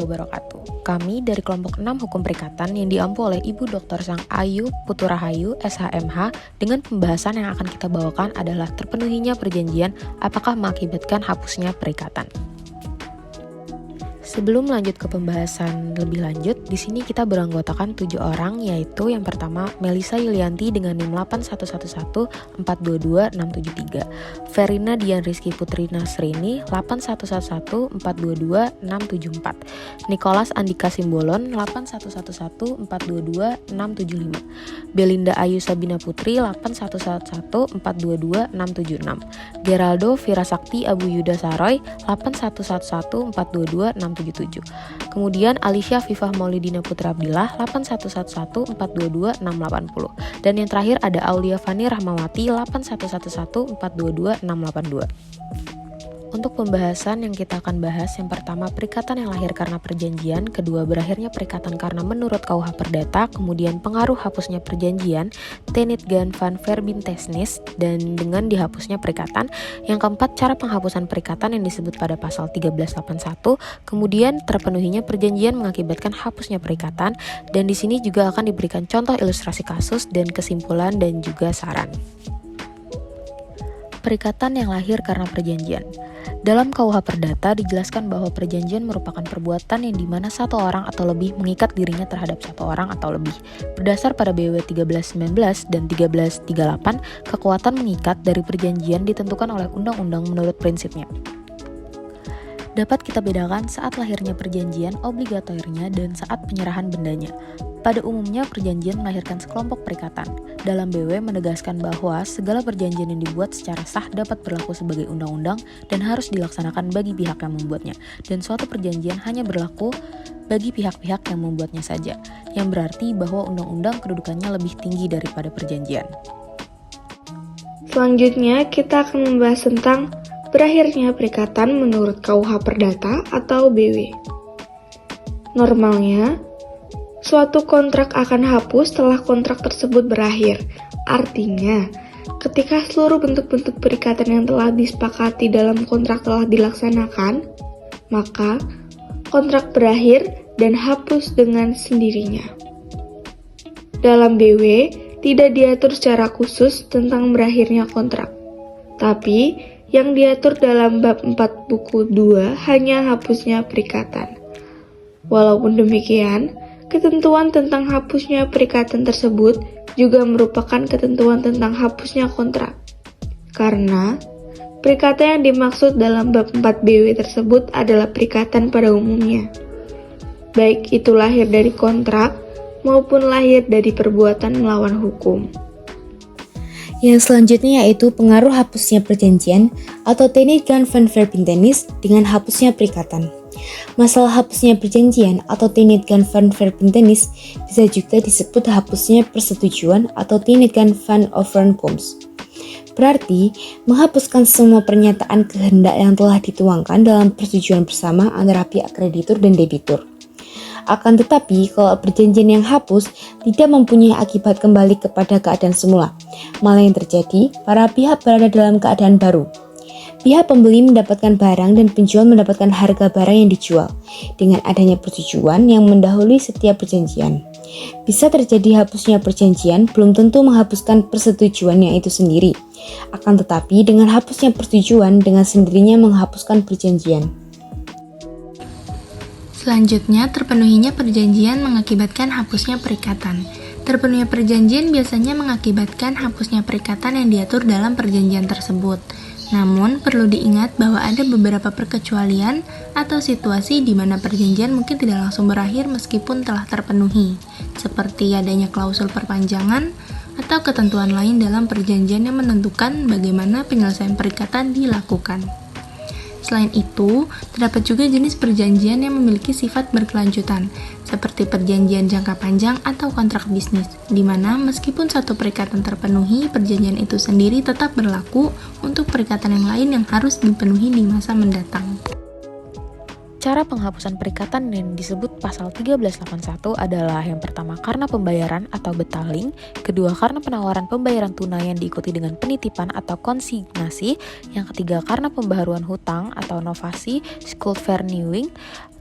wabarakatuh. Kami dari kelompok 6 Hukum Perikatan yang diampu oleh Ibu Dr. Sang Ayu Puturahayu, SHMH, dengan pembahasan yang akan kita bawakan adalah terpenuhinya perjanjian apakah mengakibatkan hapusnya perikatan. Sebelum lanjut ke pembahasan lebih lanjut, di sini kita beranggotakan 7 orang, yaitu yang pertama Melisa Yulianti dengan NIM 8111422-673, Verina Dian Rizky Putri Nasrini 8111422-674, Nicholas Andika Simbolon 8111422-675, Belinda Ayu Sabina Putri 8111422-676, Geraldo Firasakti Abu Yuda Saroy 8111422-677. Kemudian Alicia Vivah Maulidina Putra Abdillah 8111422-680. Dan yang terakhir ada Aulia Fani Rahmawati 8111422-682. Untuk pembahasan yang kita akan bahas, yang pertama perikatan yang lahir karena perjanjian, kedua berakhirnya perikatan karena menurut KUH Perdata, kemudian pengaruh hapusnya perjanjian, tenit gan van verbintesnis, dan dengan dihapusnya perikatan, yang keempat cara penghapusan perikatan yang disebut pada pasal 1381, kemudian terpenuhinya perjanjian mengakibatkan hapusnya perikatan, dan di sini juga akan diberikan contoh ilustrasi kasus dan kesimpulan dan juga saran. Perikatan yang lahir karena perjanjian. Dalam KUH Perdata dijelaskan bahwa perjanjian merupakan perbuatan yang dimana satu orang atau lebih mengikat dirinya terhadap satu orang atau lebih. Berdasar pada BW 1319 dan 1338, kekuatan mengikat dari perjanjian ditentukan oleh undang-undang menurut prinsipnya. Dapat kita bedakan saat lahirnya perjanjian, obligatornya, dan saat penyerahan bendanya. Pada umumnya, perjanjian melahirkan sekelompok perikatan. Dalam BW menegaskan bahwa segala perjanjian yang dibuat secara sah dapat berlaku sebagai undang-undang dan harus dilaksanakan bagi pihak yang membuatnya. Dan suatu perjanjian hanya berlaku bagi pihak-pihak yang membuatnya saja, yang berarti bahwa undang-undang kedudukannya lebih tinggi daripada perjanjian. Selanjutnya, kita akan membahas tentang berakhirnya perikatan menurut KUH Perdata atau BW. Normalnya, suatu kontrak akan hapus setelah kontrak tersebut berakhir. Artinya, ketika seluruh bentuk-bentuk perikatan yang telah disepakati dalam kontrak telah dilaksanakan, maka kontrak berakhir dan hapus dengan sendirinya. Dalam BW, tidak diatur secara khusus tentang berakhirnya kontrak. Tapi, yang diatur dalam bab 4 buku 2 hanya hapusnya perikatan. Walaupun demikian, ketentuan tentang hapusnya perikatan tersebut juga merupakan ketentuan tentang hapusnya kontrak. Karena perikatan yang dimaksud dalam bab 4 BW tersebut adalah perikatan pada umumnya. Baik itu lahir dari kontrak maupun lahir dari perbuatan melawan hukum. Yang selanjutnya yaitu pengaruh hapusnya perjanjian atau tenit gan van verbintenis dengan hapusnya perikatan. Masalah hapusnya perjanjian atau tenit gan van verbintenis bisa juga disebut hapusnya persetujuan atau tenit gan van overeenkomst. Berarti, menghapuskan semua pernyataan kehendak yang telah dituangkan dalam persetujuan bersama antara pihak kreditur dan debitur. Akan tetapi, kalau perjanjian yang hapus tidak mempunyai akibat kembali kepada keadaan semula, malah yang terjadi, para pihak berada dalam keadaan baru. Pihak pembeli mendapatkan barang dan penjual mendapatkan harga barang yang dijual, dengan adanya persetujuan yang mendahului setiap perjanjian. Bisa terjadi hapusnya perjanjian belum tentu menghapuskan persetujuan yang itu sendiri, akan tetapi dengan hapusnya persetujuan dengan sendirinya menghapuskan perjanjian. Selanjutnya, terpenuhinya perjanjian mengakibatkan hapusnya perikatan. Terpenuhinya perjanjian biasanya mengakibatkan hapusnya perikatan yang diatur dalam perjanjian tersebut. Namun, perlu diingat bahwa ada beberapa perkecualian atau situasi di mana perjanjian mungkin tidak langsung berakhir meskipun telah terpenuhi, seperti adanya klausul perpanjangan atau ketentuan lain dalam perjanjian yang menentukan bagaimana penyelesaian perikatan dilakukan. Selain itu, terdapat juga jenis perjanjian yang memiliki sifat berkelanjutan, seperti perjanjian jangka panjang atau kontrak bisnis, di mana meskipun satu perikatan terpenuhi, perjanjian itu sendiri tetap berlaku untuk perikatan yang lain yang harus dipenuhi di masa mendatang. Cara penghapusan perikatan yang disebut pasal 1381 adalah yang pertama karena pembayaran atau betaling, kedua karena penawaran pembayaran tunai yang diikuti dengan penitipan atau konsignasi, yang ketiga karena pembaharuan hutang atau novasi, skuld verneuwing,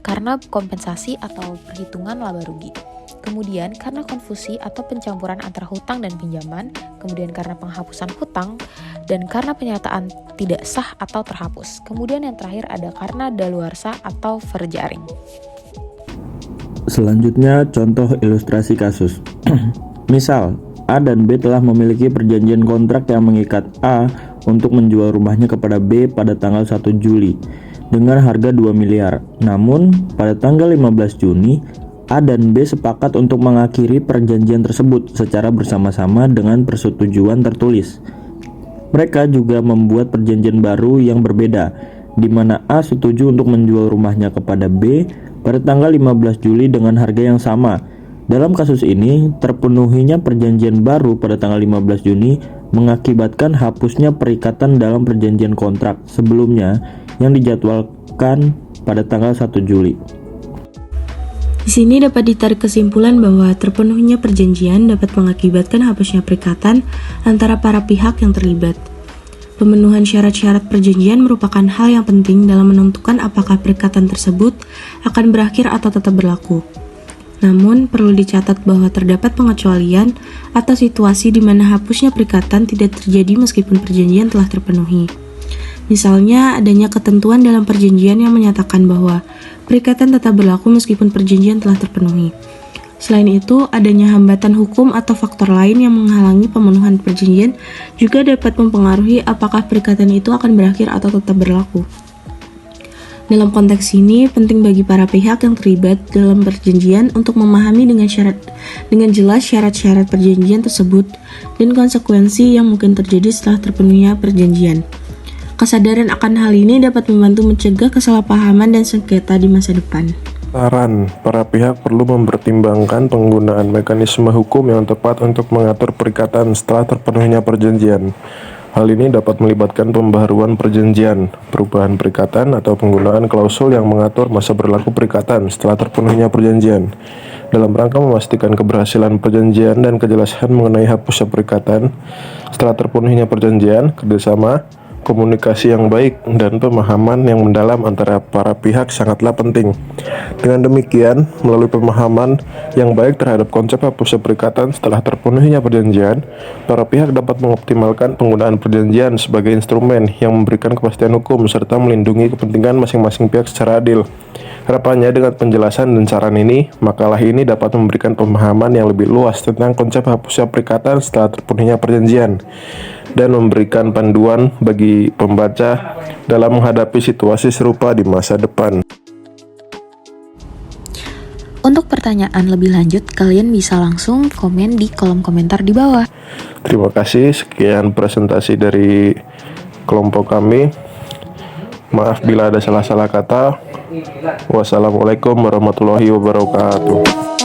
karena kompensasi atau perhitungan laba rugi. Kemudian karena konfusi atau pencampuran antara hutang dan pinjaman, kemudian karena penghapusan hutang, dan karena penyataan tidak sah atau terhapus. Kemudian yang terakhir ada karena daluarsa atau verjaring. Selanjutnya contoh ilustrasi kasus. Misal, A dan B telah memiliki perjanjian kontrak yang mengikat A untuk menjual rumahnya kepada B pada tanggal 1 Juli dengan harga 2 miliar. Namun, pada tanggal 15 Juni, A dan B sepakat untuk mengakhiri perjanjian tersebut secara bersama-sama dengan persetujuan tertulis. Mereka juga membuat perjanjian baru yang berbeda, di mana A setuju untuk menjual rumahnya kepada B pada tanggal 15 Juli dengan harga yang sama. Dalam kasus ini, terpenuhinya perjanjian baru pada tanggal 15 Juni mengakibatkan hapusnya perikatan dalam perjanjian kontrak sebelumnya yang dijadwalkan pada tanggal 1 Juli. Di sini dapat ditarik kesimpulan bahwa terpenuhinya perjanjian dapat mengakibatkan hapusnya perikatan antara para pihak yang terlibat. Pemenuhan syarat-syarat perjanjian merupakan hal yang penting dalam menentukan apakah perikatan tersebut akan berakhir atau tetap berlaku. Namun, perlu dicatat bahwa terdapat pengecualian atau situasi di mana hapusnya perikatan tidak terjadi meskipun perjanjian telah terpenuhi. Misalnya, adanya ketentuan dalam perjanjian yang menyatakan bahwa perikatan tetap berlaku meskipun perjanjian telah terpenuhi. Selain itu, adanya hambatan hukum atau faktor lain yang menghalangi pemenuhan perjanjian juga dapat mempengaruhi apakah perikatan itu akan berakhir atau tetap berlaku. Dalam konteks ini, penting bagi para pihak yang terlibat dalam perjanjian untuk memahami dengan jelas syarat-syarat perjanjian tersebut dan konsekuensi yang mungkin terjadi setelah terpenuhinya perjanjian. Kesadaran akan hal ini dapat membantu mencegah kesalahpahaman dan sengketa di masa depan. Saran, para pihak perlu mempertimbangkan penggunaan mekanisme hukum yang tepat untuk mengatur perikatan setelah terpenuhinya perjanjian. Hal ini dapat melibatkan pembaharuan perjanjian, perubahan perikatan, atau penggunaan klausul yang mengatur masa berlaku perikatan setelah terpenuhinya perjanjian. Dalam rangka memastikan keberhasilan perjanjian dan kejelasan mengenai hapusnya perikatan setelah terpenuhinya perjanjian, kerjasama, komunikasi yang baik, dan pemahaman yang mendalam antara para pihak sangatlah penting. Dengan demikian, melalui pemahaman yang baik terhadap konsep hapusnya perikatan setelah terpenuhinya perjanjian, para pihak dapat mengoptimalkan penggunaan perjanjian sebagai instrumen yang memberikan kepastian hukum serta melindungi kepentingan masing-masing pihak secara adil. Harapannya dengan penjelasan dan saran ini, makalah ini dapat memberikan pemahaman yang lebih luas tentang konsep hapusnya perikatan setelah terpenuhinya perjanjian dan memberikan panduan bagi pembaca dalam menghadapi situasi serupa di masa depan. Untuk pertanyaan lebih lanjut, kalian bisa langsung komen di kolom komentar di bawah. Terima kasih, sekian presentasi dari kelompok kami. Maaf bila ada salah-salah kata. Wassalamualaikum warahmatullahi wabarakatuh.